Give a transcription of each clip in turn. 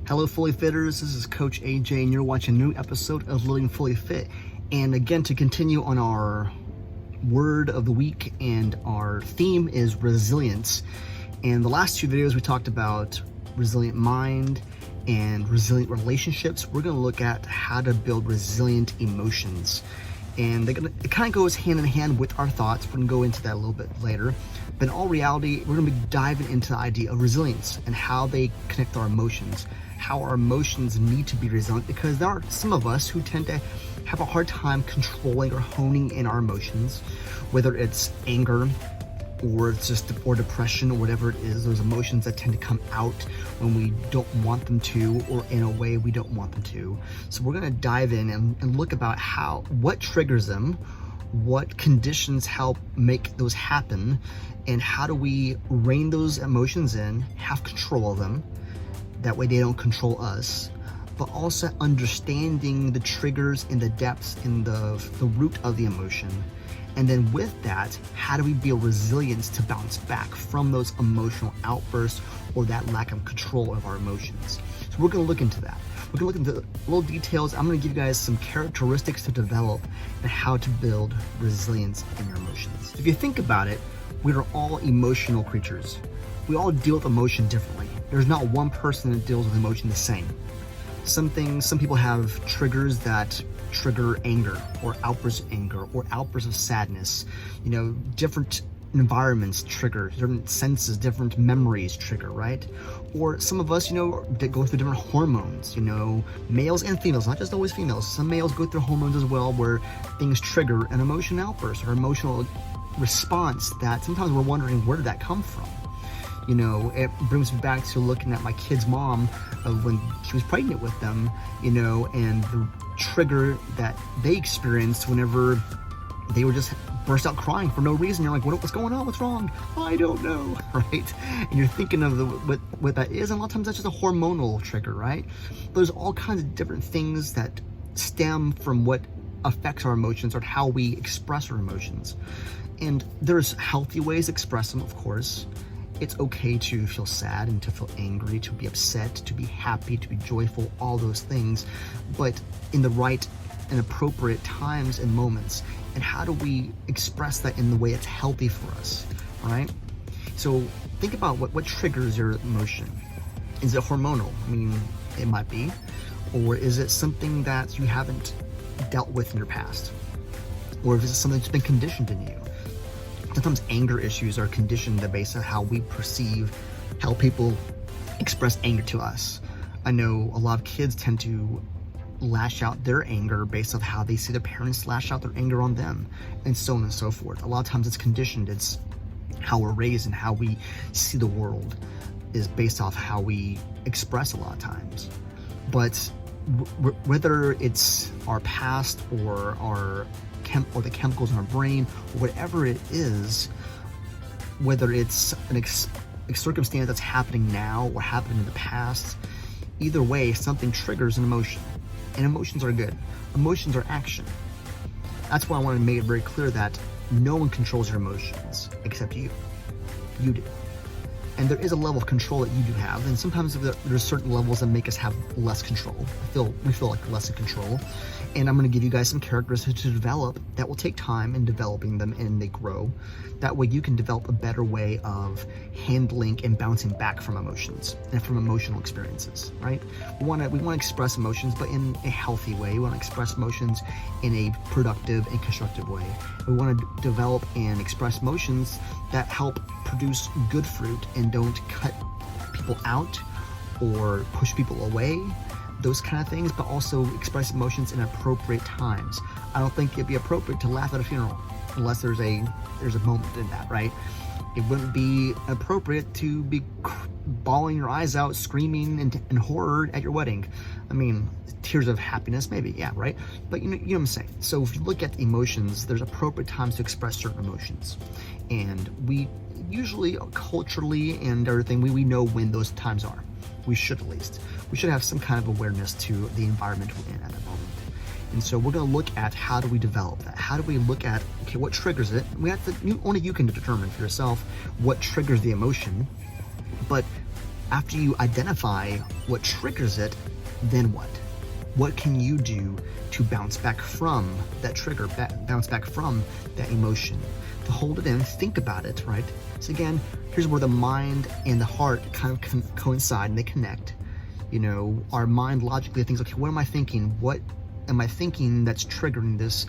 Hello, Fully Fitters. This is Coach AJ, and you're watching a new episode of Living Fully Fit. And again, to continue on our word of the week, and our theme is resilience. And the last two videos we talked about resilient mind and resilient relationships. We're going to look at how to build resilient emotions. And it kind of goes hand in hand with our thoughts. We're going to go into that a little bit later. But in all reality, we're going to be diving into the idea of resilience and how they connect our emotions, how our emotions need to be resilient, because there are some of us who tend to have a hard time controlling or honing in our emotions, whether it's anger or it's just or depression or whatever it is, those emotions that tend to come out when we don't want them to, or in a way we don't want them to. So we're going to dive in and look about what triggers them, what conditions help make those happen, and how do we rein those emotions in, have control of them, that way they don't control us, but also understanding the triggers and the depths in the root of the emotion. And then with that, how do we build resilience to bounce back from those emotional outbursts or that lack of control of our emotions? So we're going to look into that. We're going to look into little details. I'm going to give you guys some characteristics to develop and how to build resilience in your emotions. If you think about it, we are all emotional creatures. We all deal with emotion differently. There's not one person that deals with emotion the same. Some people have triggers that trigger anger or outbursts of anger or outbursts of sadness. Different environments trigger, different senses, different memories trigger, right? Or some of us, that go through different hormones, males and females, not just always females. Some males go through hormones as well, where things trigger an emotional outburst or emotional response that sometimes we're wondering, where did that come from? It brings me back to looking at my kid's mom when she was pregnant with them, and the trigger that they experienced whenever they were just burst out crying for no reason. You're like, what's going on? What's wrong? I don't know, right? And you're thinking of what that is, and a lot of times that's just a hormonal trigger, right? There's all kinds of different things that stem from what affects our emotions or how we express our emotions. And there's healthy ways to express them, of course. It's okay to feel sad and to feel angry, to be upset, to be happy, to be joyful, all those things, but in the right and appropriate times and moments. And how do we express that in the way it's healthy for us, right? So think about what triggers your emotion. Is it hormonal? I mean, it might be. Or is it something that you haven't dealt with in your past? Or is it something that's been conditioned in you? Sometimes anger issues are conditioned based on how we perceive how people express anger to us. I know a lot of kids tend to lash out their anger based on how they see their parents lash out their anger on them, and so on and so forth. A lot of times it's conditioned. It's how we're raised and how we see the world is based off how we express a lot of times. But whether it's our past or or the chemicals in our brain, or whatever it is, whether it's a circumstance that's happening now or happened in the past, either way, something triggers an emotion. And emotions are good. Emotions are action. That's why I want to make it very clear that no one controls your emotions except you. You do. And there is a level of control that you do have, and sometimes there's certain levels that make us have less control. We feel like less in control. And I'm going to give you guys some characteristics to develop that will take time in developing them, and they grow. That way you can develop a better way of handling and bouncing back from emotions and from emotional experiences, right? We want to express emotions, but in a healthy way. We want to express emotions in a productive and constructive way. We want to develop and express emotions that help produce good fruit and don't cut people out or push people away, those kind of things, but also express emotions in appropriate times. I don't think it'd be appropriate to laugh at a funeral unless there's a moment in that, right? It wouldn't be appropriate to be bawling your eyes out, screaming in horror at your wedding. I mean, tears of happiness, maybe, yeah, right? But you know what I'm saying. So if you look at emotions, there's appropriate times to express certain emotions. And we usually, culturally and everything, we know when those times are. We should, at least. We should have some kind of awareness to the environment we're in at the moment. And so we're going to look at how do we develop that? How do we look at, okay, what triggers it? Only you can determine for yourself what triggers the emotion. But After you identify what triggers it, then what? What can you do to bounce back from that trigger, bounce back from that emotion? To hold it in, think about it, right? So again, here's where the mind and the heart kind of coincide and they connect. You know, our mind logically thinks, okay, what am I thinking? What am I thinking that's triggering this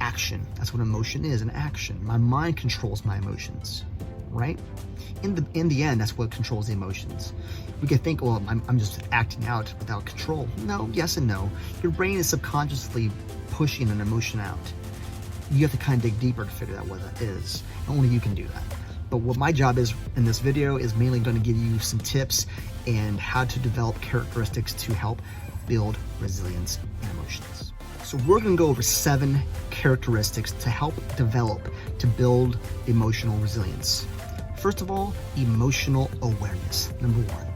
action? That's what emotion is, an action. My mind controls my emotions, right? In the end, that's what controls the emotions. We can think, well, I'm just acting out without control. No, yes and no. Your brain is subconsciously pushing an emotion out. You have to kind of dig deeper to figure out what that is. Only you can do that. But what my job is in this video is mainly going to give you some tips and how to develop characteristics to help build resilience in emotions. So we're going to go over 7 characteristics to help develop, to build emotional resilience. First of all, emotional awareness. Number 1,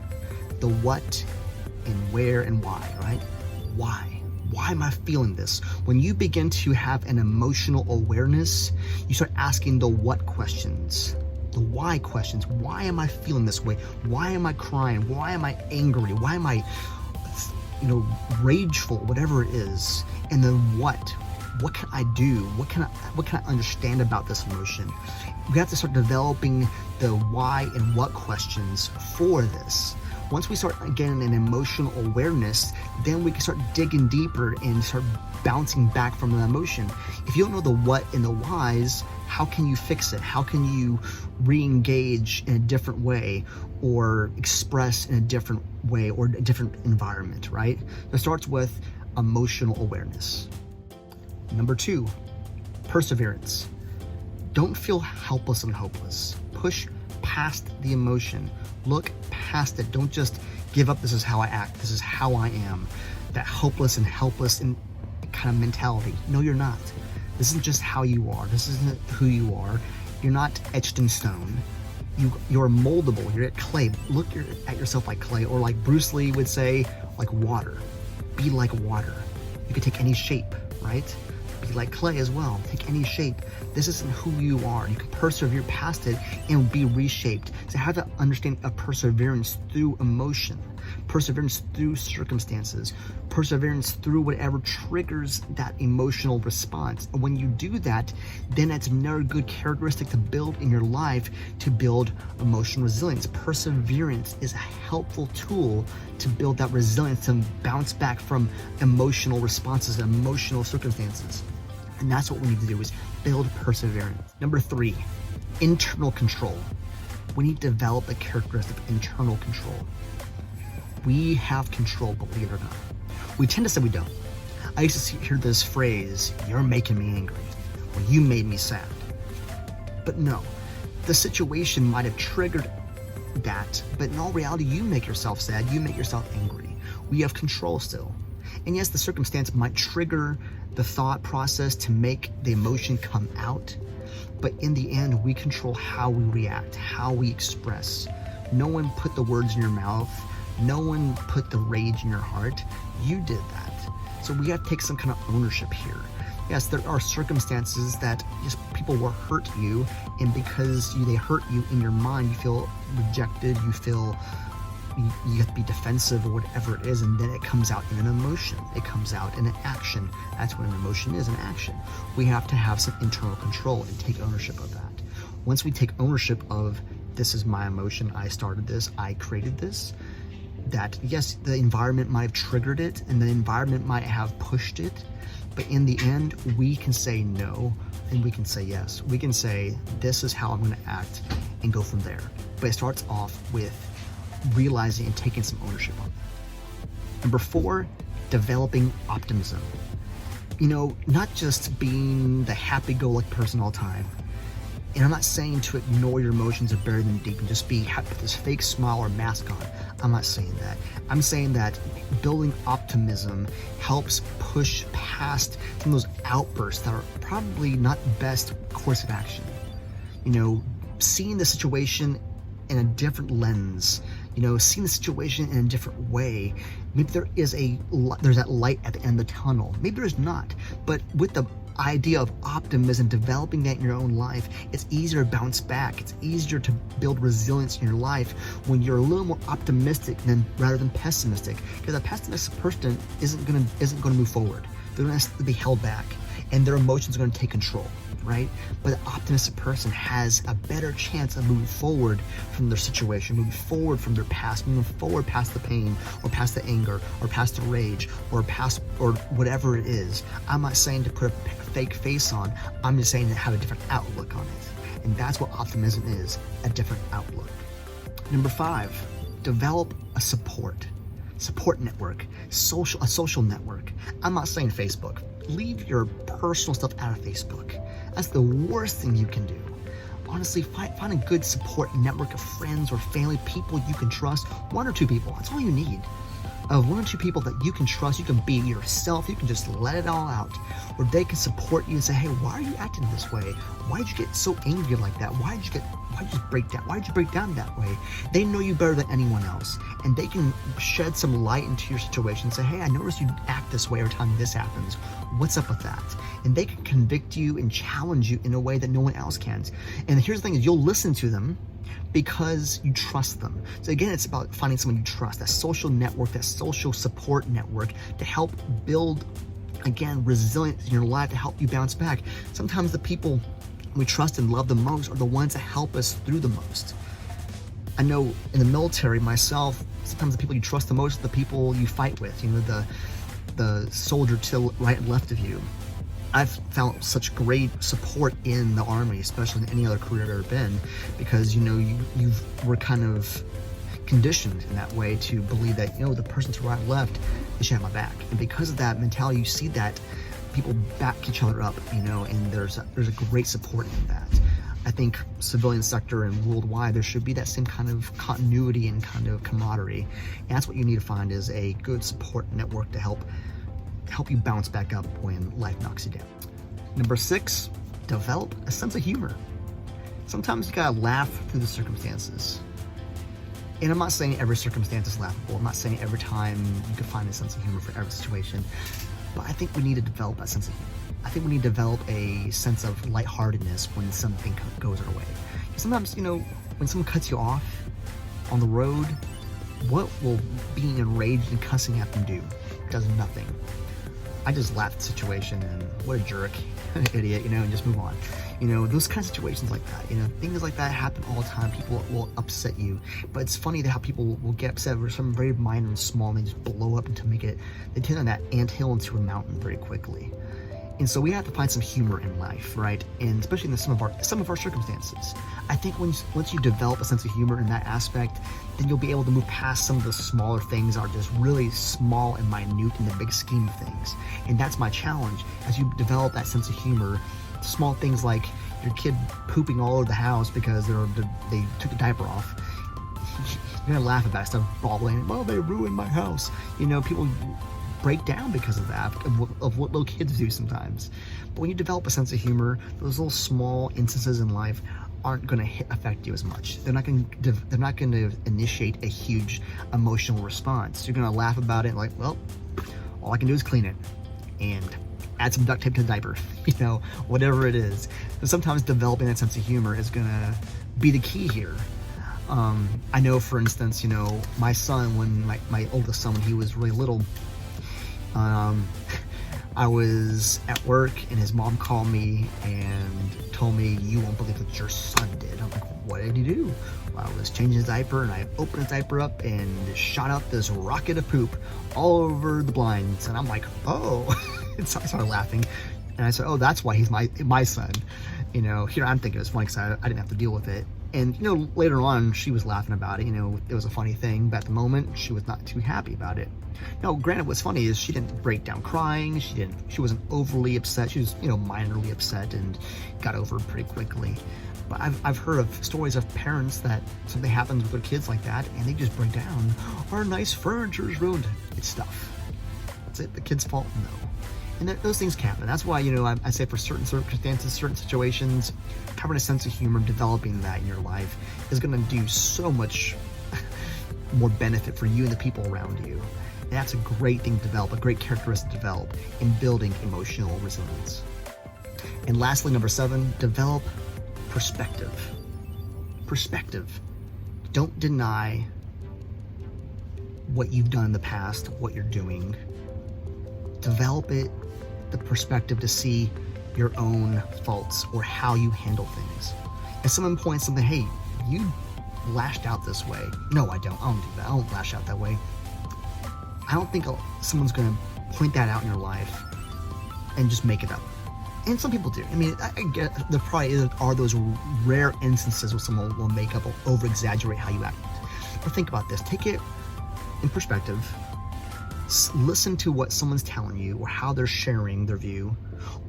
the what and where and why, right? Why? Why am I feeling this? When you begin to have an emotional awareness, you start asking the what questions, the why questions. Why am I feeling this way? Why am I crying? Why am I angry? Why am I, rageful? Whatever it is. And then what? What can I do? What can I understand about this emotion? We have to start developing the why and what questions for this. Once we start getting an emotional awareness, then we can start digging deeper and start bouncing back from the emotion. If you don't know the what and the whys, how can you fix it? How can you re-engage in a different way or express in a different way or a different environment, right? So it starts with emotional awareness. Number 2, perseverance. Don't feel helpless and hopeless. Push past the emotion. Look past it. Don't just give up. This is how I act. This is how I am. That hopeless and helpless and kind of mentality. No, you're not. This isn't just how you are. This isn't who you are. You're not etched in stone. You're moldable. You're at clay. Look at yourself like clay, or like Bruce Lee would say, like water. Be like water. You can take any shape, right? Be like clay as well. Take any shape. This isn't who you are. You can persevere past it and be reshaped. So have to understand a perseverance through emotion, perseverance through circumstances, perseverance through whatever triggers that emotional response. And when you do that, then that's another good characteristic to build in your life to build emotional resilience. Perseverance is a helpful tool to build that resilience, to bounce back from emotional responses and emotional circumstances. And that's what we need to do, is build perseverance. Number 3, internal control. We need to develop a characteristic of internal control. We have control, believe it or not. We tend to say we don't. I used to hear this phrase, "You're making me angry," or "You made me sad." But no, the situation might have triggered that, but in all reality, you make yourself sad, you make yourself angry. We have control still. And yes, the circumstance might trigger the thought process to make the emotion come out, but in the end, we control how we react, how we express. No one put the words in your mouth. No one put the rage in your heart. You did that. So we have to take some kind of ownership here. Yes, there are circumstances that just people will hurt you, and because they hurt you in your mind, you feel rejected, you feel you have to be defensive or whatever it is, and then it comes out in an emotion. It comes out in an action. That's what an emotion is, an action. We have to have some internal control and take ownership of that. Once we take ownership of, this is my emotion, I started this, I created this, that yes, the environment might have triggered it and the environment might have pushed it, but in the end, we can say no and we can say yes. We can say, this is how I'm going to act, and go from there. But it starts off with realizing and taking some ownership on that. Number 4, developing optimism. Not just being the happy-go-lucky person all the time. And I'm not saying to ignore your emotions or bury them deep and just be happy with this fake smile or mask on. I'm not saying that. I'm saying that building optimism helps push past some of those outbursts that are probably not the best course of action. Seeing the situation in a different lens, seeing the situation in a different way. Maybe there's that light at the end of the tunnel. Maybe there's not. But with the idea of optimism, developing that in your own life, it's easier to bounce back. It's easier to build resilience in your life when you're a little more optimistic rather than pessimistic. Because a pessimistic person isn't gonna move forward. They're gonna be held back, and their emotions are gonna take control, right? But the optimistic person has a better chance of moving forward from their situation, moving forward from their past, moving forward past the pain, or past the anger, or past the rage, or whatever it is. I'm not saying to put a fake face on, I'm just saying to have a different outlook on it. And that's what optimism is, a different outlook. Number 5, develop a support network, a social network. I'm not saying Facebook. Leave your personal stuff out of Facebook. That's the worst thing you can do. Honestly, find a good support network of friends or family, people you can trust. 1 or 2 people, that's all you need. 1 or 2 people that you can trust, you can be yourself, you can just let it all out. Where they can support you and say, hey, why are you acting this way? Why did you get so angry like that? Why did you break down? Why did you break down that way? They know you better than anyone else. And they can shed some light into your situation and say, hey, I noticed you act this way every time this happens. What's up with that? And they can convict you and challenge you in a way that no one else can. And here's the thing is, you'll listen to them because you trust them. So again, it's about finding someone you trust, that social network, that social support network to help build, again, resilience in your life, to help you bounce back. Sometimes the people we trust and love the most are the ones that help us through the most. I know in the military myself, sometimes the people you trust the most are the people you fight with, you know, the soldier to right and left of you. I've found such great support in the Army, especially in any other career I've ever been, because, you know, you were kind of conditioned in that way to believe that, you know, the person to right and left, they should have my back. And because of that mentality, you see that people back each other up, you know, and there's a great support in that. I think civilian sector and worldwide, there should be that same kind of continuity and kind of camaraderie. And that's what you need to find, is a good support network to help you bounce back up when life knocks you down. Number 6, develop a sense of humor. Sometimes you gotta laugh through the circumstances. And I'm not saying every circumstance is laughable. I'm not saying every time you can find a sense of humor for every situation. But I think we need to develop that sense of humor. I think we need to develop a sense of lightheartedness when something goes our way. Sometimes, you know, when someone cuts you off on the road, what will being enraged and cussing at them do? It does nothing. I just laugh at the situation and what a jerk, an idiot, you know, and just move on. You know, those kind of situations like that, you know, things like that happen all the time. People will upset you, but it's funny how people will get upset over something very minor and small, and they just blow up they turn that anthill into a mountain very quickly. And so we have to find some humor in life, right? And especially in some of our circumstances. I think once you develop a sense of humor in that aspect, then you'll be able to move past some of the smaller things that are just really small and minute in the big scheme of things. And that's my challenge. As you develop that sense of humor, small things like your kid pooping all over the house because they took the diaper off, you're gonna laugh about it instead of bawling, well, they ruined my house. You know, people break down because of that, of what little kids do sometimes. But when you develop a sense of humor, those little small instances in life aren't going to affect you as much. They're not going to initiate a huge emotional response. You're going to laugh about it like, well, all I can do is clean it and add some duct tape to the diaper, you know, whatever it is. But sometimes developing that sense of humor is going to be the key here. I know, for instance, you know, my son, when my oldest son, when he was really little, I was at work and his mom called me and told me, you won't believe what your son did. I'm like, what did he do? Well, I was changing his diaper and I opened his diaper up and shot out this rocket of poop all over the blinds. And I'm like, oh, and so I started laughing. And I said, oh, that's why he's my son. You know, here I'm thinking it's funny because I didn't have to deal with it. And, you know, later on, she was laughing about it. You know, it was a funny thing, but at the moment, she was not too happy about it. Now, granted, what's funny is she didn't break down crying. She wasn't overly upset. She was, you know, minorly upset and got over it pretty quickly. But I've heard of stories of parents that something happens with their kids like that, and they just break down. Our nice furniture is ruined. It's stuff. It's the kid's fault? No. And those things can happen. That's why, you know, I say for certain circumstances, certain situations, having a sense of humor, developing that in your life is going to do so much more benefit for you and the people around you. And that's a great thing to develop, a great characteristic to develop in building emotional resilience. And lastly, number 7, develop perspective. Perspective. Don't deny what you've done in the past, what you're doing. Develop the perspective to see your own faults or how you handle things. If someone points something, hey, you lashed out this way. No, I don't. I don't do that. I don't lash out that way. I don't think someone's going to point that out in your life and just make it up. And some people do. I mean, I get there probably are those rare instances where someone will make up or over-exaggerate how you act. But think about this. Take it in perspective. Listen to what someone's telling you or how they're sharing their view,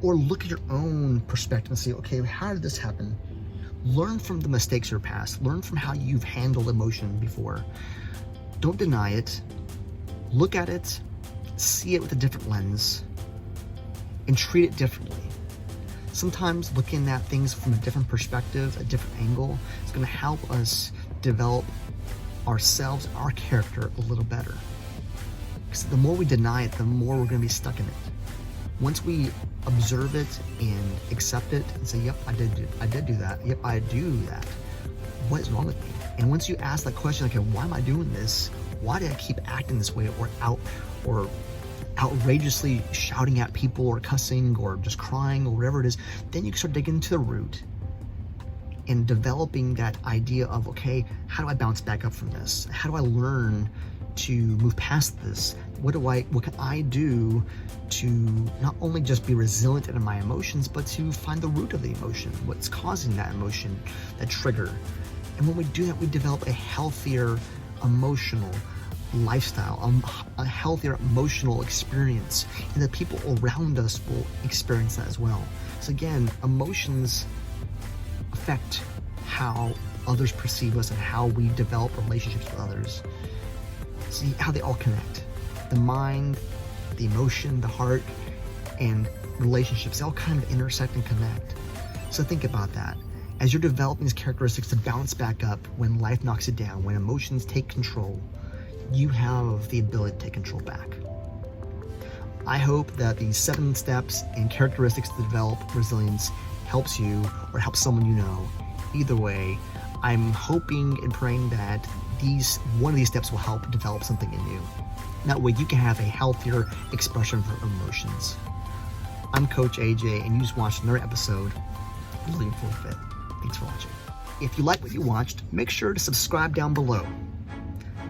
or look at your own perspective and say, okay, how did this happen? Learn from the mistakes of your past. Learn from how you've handled emotion before. Don't deny it. Look at it, see it with a different lens, and treat it differently. Sometimes looking at things from a different perspective, a different angle, is going to help us develop ourselves, our character a little better. Because the more we deny it, the more we're going to be stuck in it. Once we observe it and accept it and say, yep, I did do that. Yep, I do that. What is wrong with me? And once you ask that question, okay, why am I doing this? Why did I keep acting this way, or outrageously shouting at people, or cussing, or just crying, or whatever it is? Then you can start digging into the root and developing that idea of, okay, how do I bounce back up from this? How do I learn to move past this? What can I do to not only just be resilient in my emotions, but to find the root of the emotion, what's causing that emotion, that trigger. And when we do that, we develop a healthier emotional lifestyle, a healthier emotional experience, and the people around us will experience that as well. So again, emotions affect how others perceive us and how we develop relationships with others. See how they all connect. The mind, the emotion, the heart, and relationships, they all kind of intersect and connect. So think about that. As you're developing these characteristics to bounce back up when life knocks it down, when emotions take control, you have the ability to take control back. I hope that these 7 steps and characteristics to develop resilience helps you or helps someone you know. Either way, I'm hoping and praying that one of these steps will help develop something in you. That way you can have a healthier expression for emotions. I'm Coach AJ, and you just watched another episode of Living Fully Fit. Thanks for watching. If you like what you watched, make sure to subscribe down below.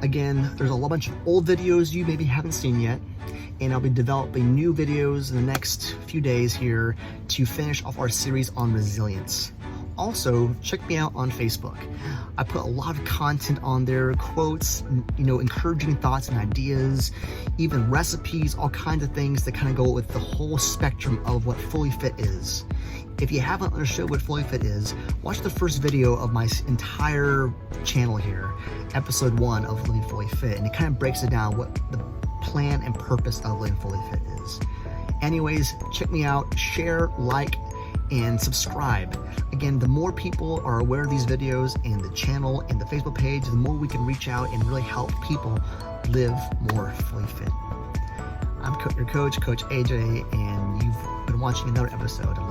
Again, there's a whole bunch of old videos you maybe haven't seen yet, and I'll be developing new videos in the next few days here to finish off our series on resilience. Also, check me out on Facebook. I put a lot of content on there, quotes, encouraging thoughts and ideas, even recipes, all kinds of things that kind of go with the whole spectrum of what Fully Fit is. If you haven't understood what Fully Fit is, watch the first video of my entire channel here, episode 1 of Living Fully Fit, and it kind of breaks it down what the plan and purpose of Living Fully Fit is. Anyways, check me out, share, like, and subscribe. Again, the more people are aware of these videos and the channel and the Facebook page, the more we can reach out and really help people live more fully fit. I'm your coach, Coach AJ, and you've been watching another episode of